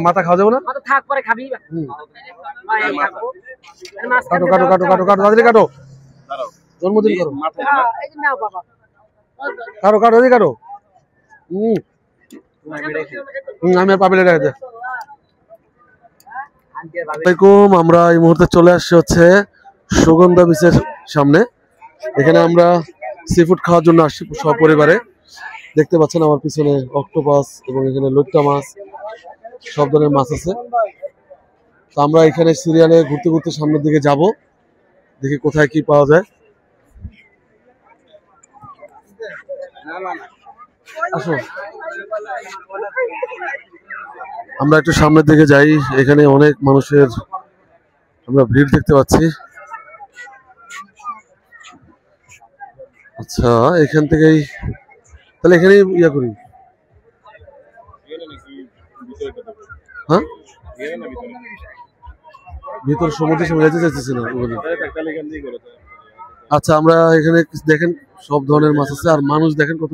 মাথা খাওয়া যাবে না? থাক পরে খাবি। কাটো কাটো কাটো কাটো কাটো তাড়াতাড়ি কাটো। জন্মদিন করো। কাটো কাটো এদিকে কাটো। আমি আর পাবিলে রেখে দে। আসসালামাইকুম, আমরা এই মুহূর্তে চলে আসছি হচ্ছে সুগন্ধা বিচের সামনে। এখানে আমরা সি ফুড খাওয়ার জন্য আসছি সপরিবারে। দেখতে পাচ্ছেন আমার পিছনে অক্টোপাস এবং এখানে লইট্টা মাছ, সব ধরনের মাছ আছে। তো আমরা এখানে সিরিয়ালে ঘুরতে ঘুরতে সামনের দিকে যাব, দেখি কোথায় কি পাওয়া যায়। আসো, আমরা একটু সামনের দিকে যাই। এখানে অনেক মানুষের আমরা ভিড় দেখতে পাচ্ছি। আচ্ছা, এখান থেকেই তাহলে এখানেই ইয়া করি। হ্যাঁ, ভিতর সমুদ্রের সঙ্গে যেতে চাইতেছি না। আচ্ছা, আমরা এখানে দেখেন সব ধরনের মাছ আছে, আর মানুষ দেখেন কত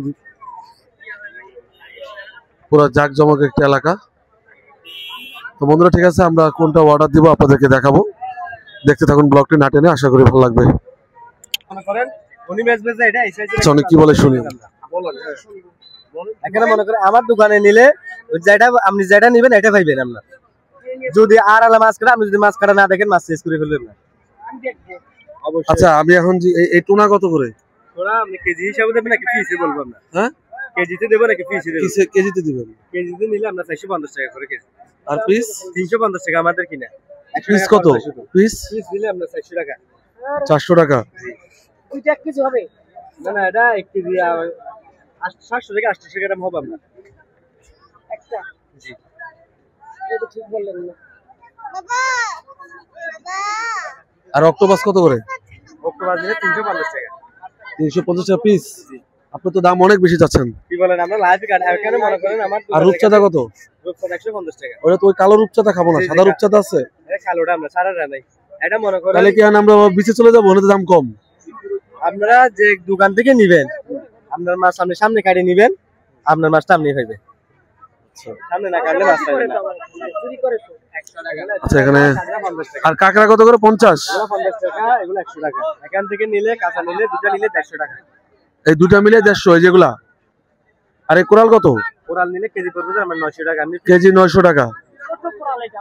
পুরো জাঁকজমক একটা এলাকা। তো বন্ধুরা, ঠিক আছে, আমরা কোনটা অর্ডার দিব আপনাদেরকে দেখাবো। দেখতে থাকুন ব্লগটি, না টেনে। আশা করি ভালো লাগবে। অনেক কি বলে শুনি। এখানে মনে করেন আমার দোকানে নিলে যেটা আপনি যেটা নেবেন এটা পাইবেন। আপনার যদি আর আলা মাছ কাটা, আপনি যদি মাছ কাটা না দেখেন মাছ শেষ করে ফেলবেন না। আচ্ছা, আমি এখন এই টুনা কত করে? টুনা আপনি কেজি হিসাবে দেবেন নাকি পিসে বলবেন না? হ্যাঁ, কেজিতে দেবেন নাকি পিসে দেবেন? কেজিতে দিবেন। কেজিতে নিলে আমরা 450 টাকা করে কেজি। আর পিস 350 টাকা আমাদের কিনা। পিস কত? পিস দিলে আমরা 400 টাকা। 400 টাকা। দুইটা এক কেজি হবে না না, এটা 1 কেজি 700 থেকে 800 টাকা দাম হবে আপনার একটা। জি, এটা ঠিক বললেন না বাবা। আর অক্টোপাস কত করে? অক্টোপাস দিলে 350 টাকা। 350 টাকা পিস। আপনি তো দাম অনেক বেশি চাচ্ছেন। কি বলেন? আমরা লাইভ কাট এখানে মনে করেন আমার। আর রূপচাঁদা কত? রূপচাঁদা 150 টাকা। ওটা তো ওই কালো রূপচাঁদা খাবো না, সাদা রূপচাঁদা আছে। এটা কালোটা আমরা সারাটা নাই। এটা মনে করেন তাহলে কি আমরা বিচে চলে যাবো? ওটাতে দাম কম। আপনারা যে দোকান থেকে নিবেন, আপনার মাছ সামনে কাটে নিবেন, আপনার মাছটা আপনি পাইবেন। সামনে না কাটলে মাছ পাইবেন না। আচ্ছা, এখানে আর কাঁকড়া কত করে? 50 টাকা। এগুলো 100 টাকা। এখান থেকে নিলে কাঁচা নিলে দুটো নিলে 150 টাকা। এই দুটা মিলে 150 এই যেগুলা। আর এই কোরাল কত? কোরাল নিলে কেজি পড়বে আমরা 900 টাকা। কেজি 900 টাকা। ছোট কোরাল এটা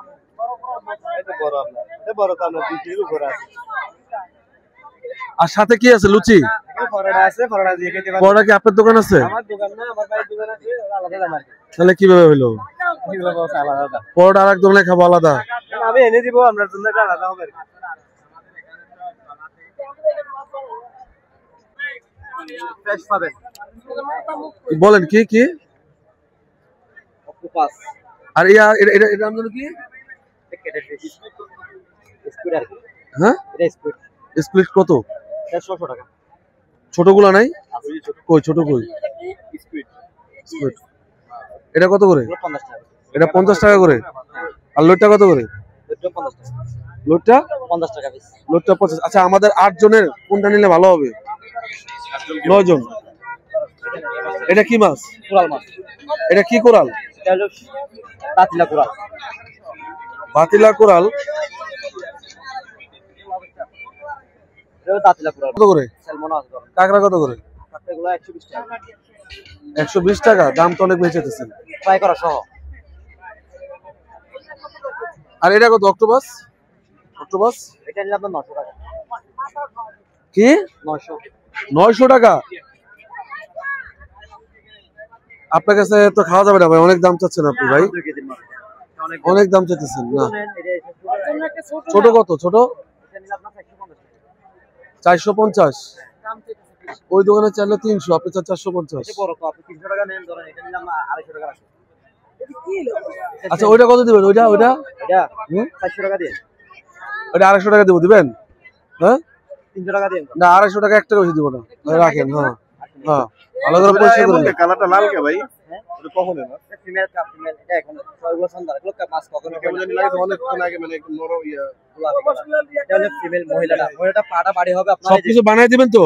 এটা বড় আপনার। এটা বড় তো আপনার 2 কেজির উপরে আছে। আর সাথে কি আছে? লুচি পরোটা আছে, পরোটা দিয়ে খেতে পারবেন। পরোটা কি আপনার দোকান আছে? আমার দোকান না, আমার ভাইয়ের দোকান আছে, আলাদা দাম আছে। তাহলে কিভাবে হলো? এগুলো বলছে আলাদা দাম। পরোটা আরেক দোকানে খাবো আলাদা। আমি এনে দিব আপনার জন্য, এটা আলাদা হবে। ফ্রেশ পাবেন। বলেন কি কি? অক্টোপাস। আর এটা নাম জানো কি? স্কুইড আর কি। হ্যাঁ, এটা স্কুইড। স্প্লিট কত? 150 টাকা। ছোটগুলা নাই? কই ছোট কই? স্কুইড। স্প্লিট এটা কত করে? 50 টাকা। এটা 50 টাকা করে। আর লোটটা কত করে? এটা 50 টাকা। লোটটা 50 টাকা পিস। লোটটা 50। আচ্ছা, আমাদের 8 জনের কোনটা নিলে ভালো হবে? 9 জন। এটা কি মাছ? কোরাল মাছ। এটা কি কোরাল? এটা হলো পাতিলা কোরাল। পাতিলা কোরাল এটা পাতিলা কোরাল। কত করে? সালমন আছে। কাঁকড়া কত করে? কাঁকড়াগুলো 120 টাকা। 120 টাকা। দাম তো অনেক বেশি চাইতেছেন। ফ্রাই করা সহ। আর এটা কত? অক্টোপাস। অক্টোপাস এটা নিলে আপনার 900 টাকা। কি? 900। 900 টাকা। আপনার কাছে তো খাওয়া যাবে না ভাই, অনেক দাম চাচ্ছেন আপনি ভাই। অনেক দাম চাইতেছেন না। ছোট কত? ছোট 450। ওই দোকানে চাইলে 300, আপনি চান 450। আচ্ছা, ওইটা কত দিবেন? ওইটা 400 টাকা দিয়ে। ওইটা 250 টাকা দিব, দিবেন? হ্যাঁ, 300 টাকা দিয়ে। না, 250 টাকা একটা বেশি দিব না। রাখেন। হ্যাঁ হ্যাঁ, ভালো করে পরিষ্কার করুন। কালারটা লাল কে ভাই? এটা কখন এলো? Female cup female. এটা এখন ওগুলো সুন্দর। এগুলো মাছ কখনো কেমন জানি লাগে, অনেক কোন আগে মানে একটু নরম ইয়া। এটা হলো ফিমেল। মহিলাটা পাটা বাড়ি হবে আপনার। সবকিছু বানাই দিবেন তো?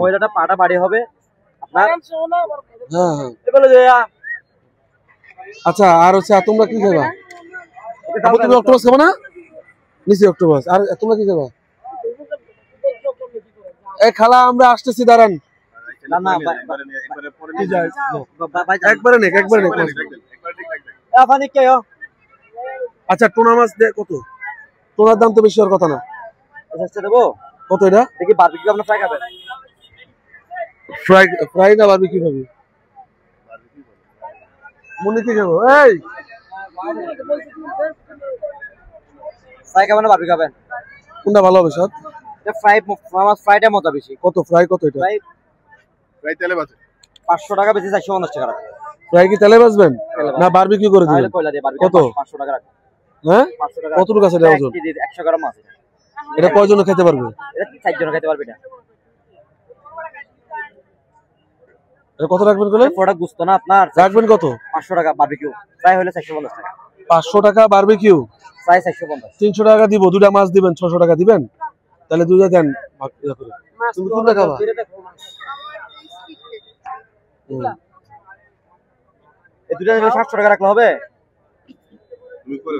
মহিলাটা পাটা বাড়ি হবে আপনার। হ্যাঁ হ্যাঁ। এগুলো যে আচ্ছা আর হচ্ছে আর তোমরা কি খাবা? আপু তুমি অক্টোপাস খাবে না? নিচে অক্টোপাস। আর তোমরা কি খাবা? এই খালা আমরা আসতেছি, দাঁড়ান। না না একবারে নেক, একবারে নেক। পানি কে আচ্ছা টোনা মাছ কত? টোনার দাম তো বেশি হওয়ার কথা না। আচ্ছা দেবো কত এটা? দেখি বারবিকিউ আপনার ফ্রাই খাবেন? ফ্রাই ফ্রাই না বারবিকিউ খাবি? মুনি কি খাবো? এই ফ্রাই খাবেন না বারবিকিউ খাবেন? কোনটা ভালো হবে স্যার? এটা ফ্রাই মাছ ফ্রাইটা মজা বেশি। কত ফ্রাই কত এটা? ফ্রাই তেলে বাজে 500 টাকা বেশি 450 টাকা রাখো। ফ্রাই কি তেলে ভাজবেন না বারবিকিউ করে দিবেন? কয়লা দিয়ে বারবিকিউ কত? 500 টাকা রাখো। হ্যাঁ 500 টাকা। কতটুকু আছে এটা ওজন? 100 গ্রাম আছে। এটা কয়জন খেতে পারবে? এটা 4 জন খেতে পারবে না। এটা কত রাখবেন বলেন? প্রোডাক্ট বুঝতো না আপনার। রাখবেন কত? 500 টাকা বারবিকিউ। ফ্রাই হলে 450 টাকা। 500 টাকা বারবিকিউ, ফ্রাই 450। 300 টাকা দিব। দুটা মাছ দিবেন, 600 টাকা দিবেন। তাহলে দুইটা দেন ভাগ করে। তুমি কোনটা খাবা? এই দুটো নিলে 700 টাকা রাখলে হবে?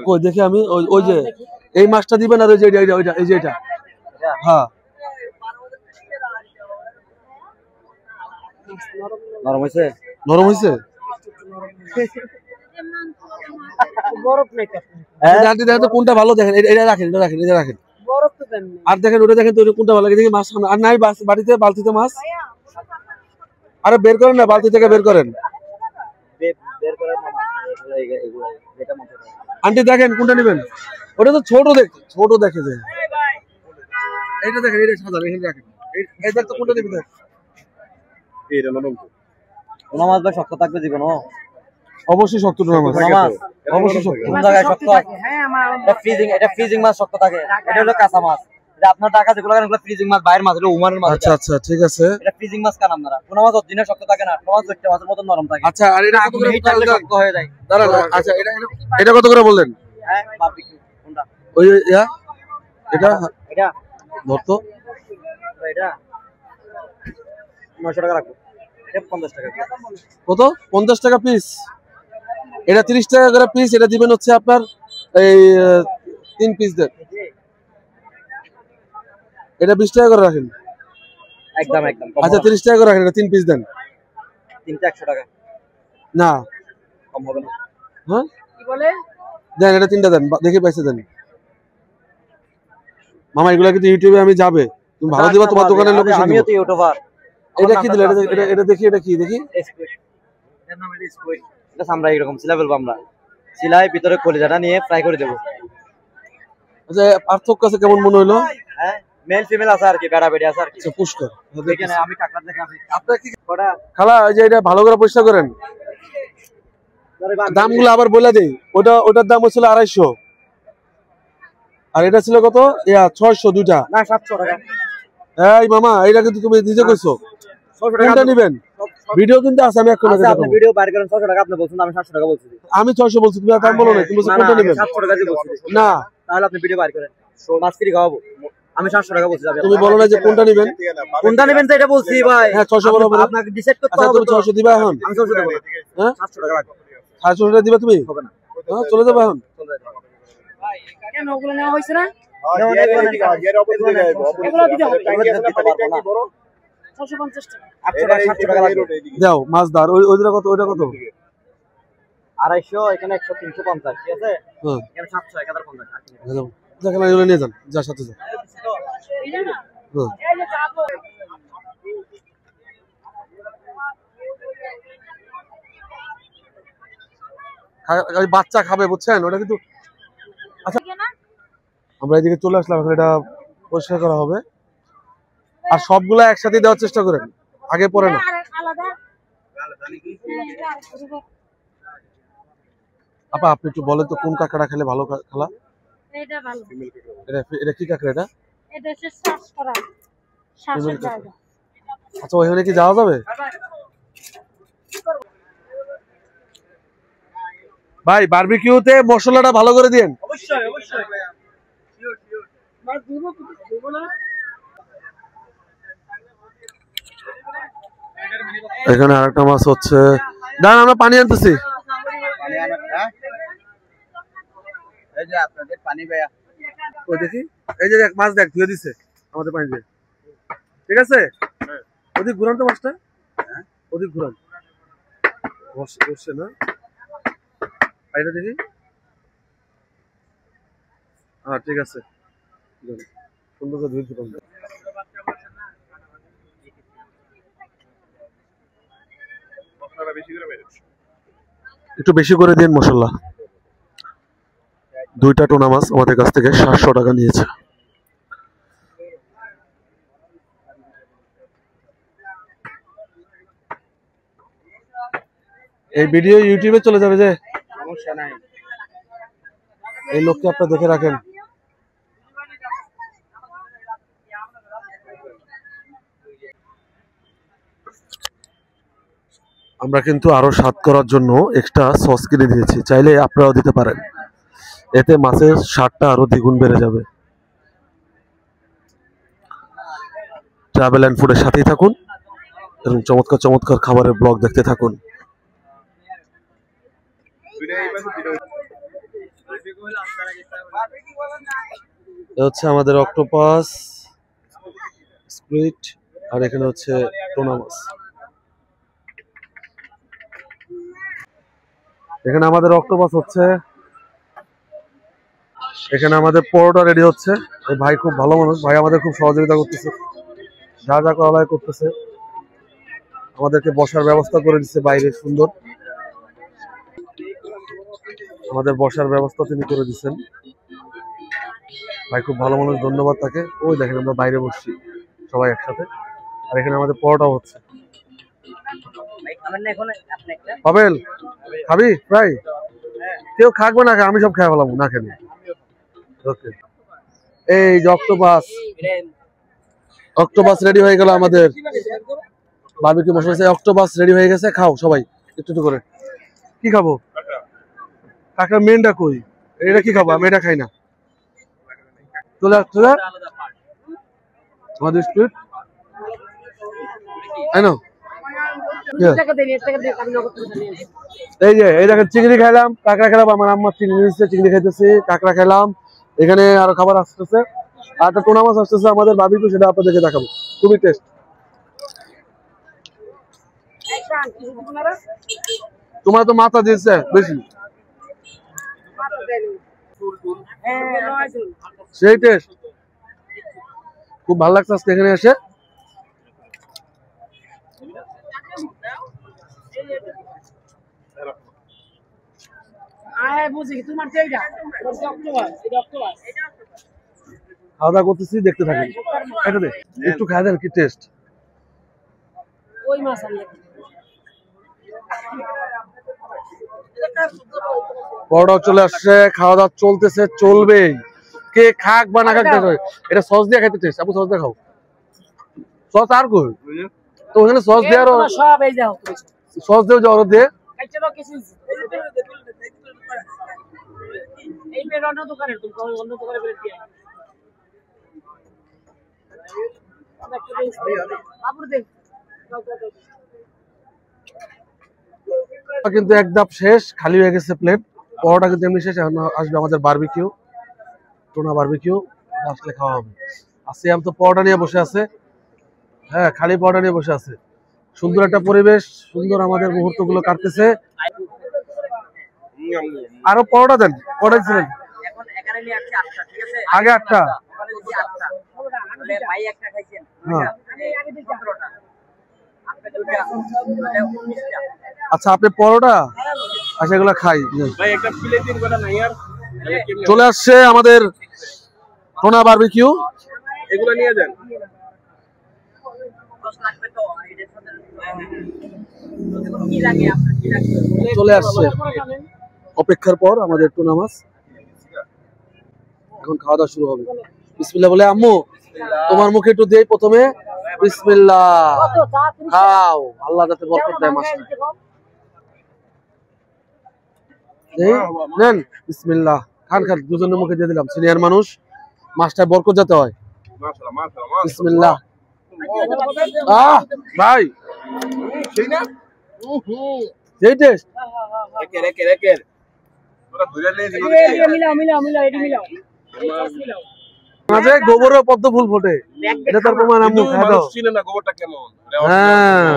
কই দেখি আমি ওই যে এই মাছটা দিবেন আর ওই যে ওইটা এই যে এটা। হ্যাঁ নরম হইছে? নরম হইছে? বরফ নাই তো। দেখেন তো কোনটা ভালো, দেখেন এটা রাখেন, এটা রাখেন, এটা রাখেন। বরফ তো দেন না। আর দেখেন ওটা দেখেন তো কোনটা ভালো লাগে। দেখি মাছ আর নাই বাড়িতে, বালতিতে মাছ। আরে বের করেন না, বালতি থেকে বের করেন। বের করে মাছ এগুলো যেটা মনে হয়। আন্টি দেখেন কোনটা নেবেন? ওটা তো ছোট দেখে যে। এইটা দেখেন, এটা সাদা, এখানে রাখেন। এই দেখ তো কোনটা নেবেন? দেখ এইটা নরম তো। কোন মাছ ভাই শক্ত থাকবে জীবনও? অবশ্যই শক্ত টোনা মাছ, অবশ্যই শক্ত। কোন জায়গায় শক্ত থাকে? হ্যাঁ আমার এটা ফ্রিজিং মাছ শক্ত থাকে। এটা হলো কাঁচা মাছ। এটা আপনার টাকা যেগুলো এগুলো ফ্রিজিং মাছ, বাইরের মাছ, এটা ওমানের মাছ। আচ্ছা আচ্ছা ঠিক আছে। এটা ফ্রিজিং মাছ কান আপনারা। কোন মাছ অরিজিনাল শক্ত থাকে না, কোন মাছ একটা মাছের মতো নরম থাকে। আচ্ছা আর এটা কত করে শক্ত হয়ে যায়। দাঁড়ান। আচ্ছা এটা কত করে বললেন? হ্যাঁ বারবিকিউ কোনটা? ওই এটা এটা ধরতো। এটা 900 টাকা রাখো। এটা 50 টাকা। কত? 50 টাকা পিস। এটা 30 টাকা করে পিস। এটা দিবেন হচ্ছে আপনার এই 3 পিস দেন। এটা 20 টাকা করে রাখেন। একদম আচ্ছা 30 টাকা করে রাখেন, এটা 3 পিস দেন। 3টা 100 টাকা না কম হবে না? হ্যাঁ কি বলে? দেন, এটা 3টা দেন, দেখি পয়সা দেন। মামা এগুলা কিন্তু ইউটিউবে আমি যাবে, তুমি ভালো দিবা, তোমার দোকানের লোকেশন আমিও তো ইউটিউবার। এটা কি দিলে? এটা দেখি, এটা কি দেখি? এর নাম এটা স্কুইড। এটা আমরা এরকম সিলাই বলবো আমরা। সিলাই ভিতরে কলিজাটা নিয়ে ফ্রাই করে দেব। আচ্ছা পার্থক্য আছে কেমন মনে হলো? হ্যাঁ মেল ফিমেল আছে আর কি, বেড়া বেড়ি আছে আর কি। আচ্ছা পুষ্কর এখানে আমি কাকড়া দেখাচ্ছি। আপনার কি কটা খালা ওই যে এটা ভালো করে পরিষ্কার করেন। দামগুলো আবার বলে দেই। ওটার দাম হচ্ছিল 250, আর এটা ছিল কত? 600 দুইটা। না 700 টাকা। এই মামা এটা কিন্তু তুমি নিজে কইছো। 600 কোনটা নেবেন? ভিডিও কিন্তু আছে, আমি এখন আচ্ছা আপনি ভিডিও বাইর করেন। 600 টাকা আপনি বলছেন, আমি 700 টাকা বলছি। আমি 600 বলছি, তুমি দাম বলো না। তুমি বলছো কোনটা নেবেন? 700 টাকা দিয়ে বলছি না তাহলে আপনি ভিডিও বাইর করেন। মাছ ফ্রি খাওয়াবো। আমি 700 টাকা বলছি। তুমি বলো না যে কোনটা নেবেন। কোনটা নেবেন তো এটা বলছি ভাই। হ্যাঁ 600 বলো। আপনাকে ডিসাইড করতে আচ্ছা হবে। তুমি 600 দিবা এখন? আমি 600 দেব না। হ্যাঁ 700 টাকা রাখো। 700 টাকা দিবা তুমি? হবে না। হ্যাঁ চলে যাবে এখন। কেন ওগুলো নেওয়া হয়েছে না? এগুলো দিতে হবে। দিতে পারবো না। 650 টাকা। 700 টাকা লাগবে। দাও মাছ দাও। ওইটা কত? ওইটা কত? 250 এখানে 100 350 ঠিক আছে। হ্যাঁ এখানে 700 1050। যাও দেখেন এগুলো নিয়ে যান, যা সাথে যাও। এই না? হ্যাঁ এই যে চাপ। ওই বাচ্চা খাবে বুঝছেন, ওটা কিন্তু। আচ্ছা আমরা এদিকে চলে আসলাম, এখন এটা পরিষ্কার করা হবে। আর সবগুলা একসাথে দেওয়ার চেষ্টা করেন, আগে পরে না। আলাদা। আপা আপনি একটু বলেন তো কোন কাঁকড়া খেলে ভালো খালা? এটা ভালো। এটা কি কাঁকড়া এটা? এটা হচ্ছে শ্বাস করা। শ্বাসের জায়গা। আচ্ছা ওইখানে কি যাওয়া যাবে? ভাই বারবিকিউতে মশলাটা ভালো করে দিন। অবশ্যই অবশ্যই। মাছ দিব না। এখানে আরেকটা মাছ হচ্ছে। দাঁড়ান আমরা পানি আনতেছি। হ্যাঁ এই যে আপনাদের পানি ভাইয়া ওই দেখি এই যে মাছ দেখ ধুয়ে দিছে আমাদের পানি দিয়ে ঠিক আছে ওদিক ঘুরান তো মাছটা ওদিক ঘুরান বসছে না এটা দেখি হ্যাঁ ঠিক আছে সুন্দর করে ধুয়ে দিলাম একটু বেশি করে দিন মশলা 2টা টুনা মাছ আমাদের কাছ থেকে 700 টাকা নিয়েছে এই ভিডিও ইউটিউবে চলে যাবে যে সমস্যা নাই এই লোককে আপনারা দেখে রাখেন আমরা কিন্তু আরো স্বাদ করার জন্য এক্সট্রা সস কিনে দিয়েছি চাইলে আপনারাও দিতে পারেন এতে মাছের স্বাদটা আরো দ্বিগুণ বেড়ে যাবে ট্রাভেল এন্ড ফুডের সাথেই থাকুন এবং চমৎকার চমৎকার খাবারের ব্লগ দেখতে থাকুন হচ্ছে আমাদের অক্টোপাস স্কুইড আর এখানে হচ্ছে টুনা মাছ এখানে আমাদের অক্টোপাস হচ্ছে এখানে আমাদের পরোটা রেডি হচ্ছে এই ভাই খুব ভালো মানুষ ভাই আমাদের খুব সহযোগিতা করতেছে যা যা করা করতেছে আমাদেরকে বসার ব্যবস্থা করে দিচ্ছে বাইরে সুন্দর আমাদের বসার ব্যবস্থা তিনি করে দিচ্ছেন ভাই খুব ভালো মানুষ ধন্যবাদ তাকে ওই দেখেন আমরা বাইরে বসছি সবাই একসাথে আর এখানে আমাদের পরোটা হচ্ছে পাবেল খাবি প্রায় কেউ খাকবে না আমি সব খেয়ে ফেলাম না খেলে ওকে এই যে অক্টোপাস রেডি হয়ে গেল আমাদের বারবিকিউ মশলা অক্টোপাস রেডি হয়ে গেছে খাও সবাই একটু একটু করে কি খাবো কাকা মেনটা কই এটা কি খাবো আমি এটা খাই না চলে চলে আমাদের স্পিড আইনো এই যে এই দেখেন চিংড়ি খাইলাম কাঁকড়া খেলাম আমার আম্মা চিংড়ি খাইতেছি কাঁকড়া খেলাম এখানে আরো খাবার আসতেছে আর একটা টুনা মাছ আসতেছে আমাদের বারবিকিউ সেটা আপনাদেরকে দেখাবো খুবই টেস্ট তোমার তো মাথা দিয়েছে বেশি সেই টেস্ট খুব ভালো লাগছে আজকে এখানে এসে খাওয়া দাওয়া করতেছি দেখতে থাকেন একটু খাই দেন কি টেস্ট পরোটাও চলে আসছে খাওয়া দাওয়া চলতেছে চলবেই কে খাক বা না খাক এটা সস দিয়ে খাইতে টেস্ট আপু সস দিয়ে খাও সস আর কই তো ওখানে সস দিয়ে আর সস দিয়ে যাও দিয়ে কিন্তু এক ধাপ শেষ খালি হয়ে গেছে প্লেট পরোটা কিন্তু এমনি শেষ এখন আসবে আমাদের বারবিকিউ টুনা বারবিকিউ আসলে খাওয়া হবে আসিয়াম তো পরোটা নিয়ে বসে আছে হ্যাঁ খালি পরোটা নিয়ে বসে আছে সুন্দর একটা পরিবেশ সুন্দর আমাদের মুহূর্তগুলো কাটতেছে আরো পরোটা দেন পরোটা দিচ্ছিলেন আগে 8টা হ্যাঁ আচ্ছা আপনি পরোটা আচ্ছা এগুলো খাই চলে আসছে আমাদের টুনা বারবিকিউ এগুলো নিয়ে যান চলে আসছে অপেক্ষার পর আমাদের টুনা মাছ এখন খাওয়া দাওয়া শুরু হবে বিসমিল্লাহ বলে আম্মু তোমার মুখে একটু দেই প্রথমে বিসমিল্লাহ খাও আল্লাহ যাতে বরকত দেয় মাছ নেন বিসমিল্লাহ খান খান দুজনের মুখে দিয়ে দিলাম সিনিয়র মানুষ মাছটা বরকত যাতে হয় বিসমিল্লাহ ভাই সেই না সেই টেস্ট মাঝে গোবরের পদ্ম ফুল ফোটে, এটা তার প্রমাণ। আম্মু খাই দাও। চিনে না গোবরটা কেমন। হ্যাঁ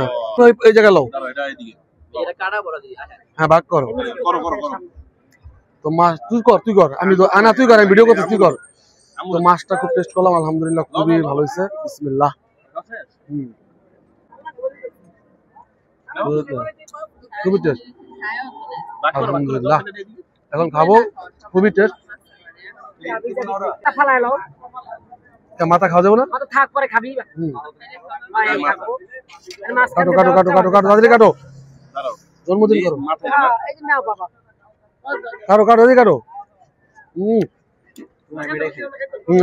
এই জায়গা লাও। এটা এদিকে। এটা কাটা বড় দিই। হ্যাঁ ভাগ করো। করো করো করো। তো মাছ তুই কর আমি তো আনা তুই কর, আমি ভিডিও করতেছি, তুই কর। তো মাছটা খুব টেস্ট করলাম, আলহামদুলিল্লাহ খুবই ভালো হয়েছে। বিসমিল্লাহ। খুবই টেস্ট, আলহামদুলিল্লাহ। এখন খাবো, খুবই টেস্ট। মাথা খাওয়া যাবে না? থাক পরে খাবি। কাটো কাটো কাটো কাটো কাটো তাড়াতাড়ি কাটো, জন্মদিন করো। এই যে নাও বাবা। কাটো কাটো তাড়াতাড়ি কাটো।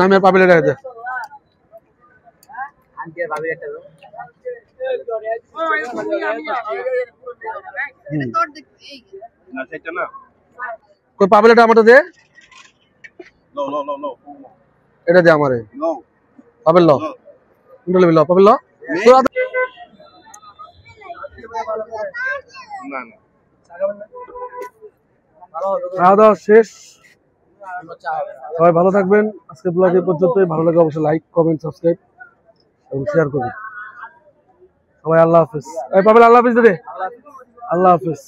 আমি আর পাবিলে রেখে দে। আন্টি আর ভাবি একটা দাও। না সেটা না। কই পাবিলেটা আমারটা দে, নো নো নো নো। এটা দে আমারে। নো। পাবিল ল, কোনটা লবি ল, পাবিল ল। না না। খাওয়া দাওয়া শেষ, সবাই ভালো থাকবেন। আজকে ব্লগ এই পর্যন্তই। ভালো লাগে অবশ্যই লাইক কমেন্ট সাবস্ক্রাইব এবং শেয়ার করবেন। সবাই আল্লাহ হাফেজ। এই পাবেল আল্লাহ হাফেজ দে। আল্লাহ হাফেজ।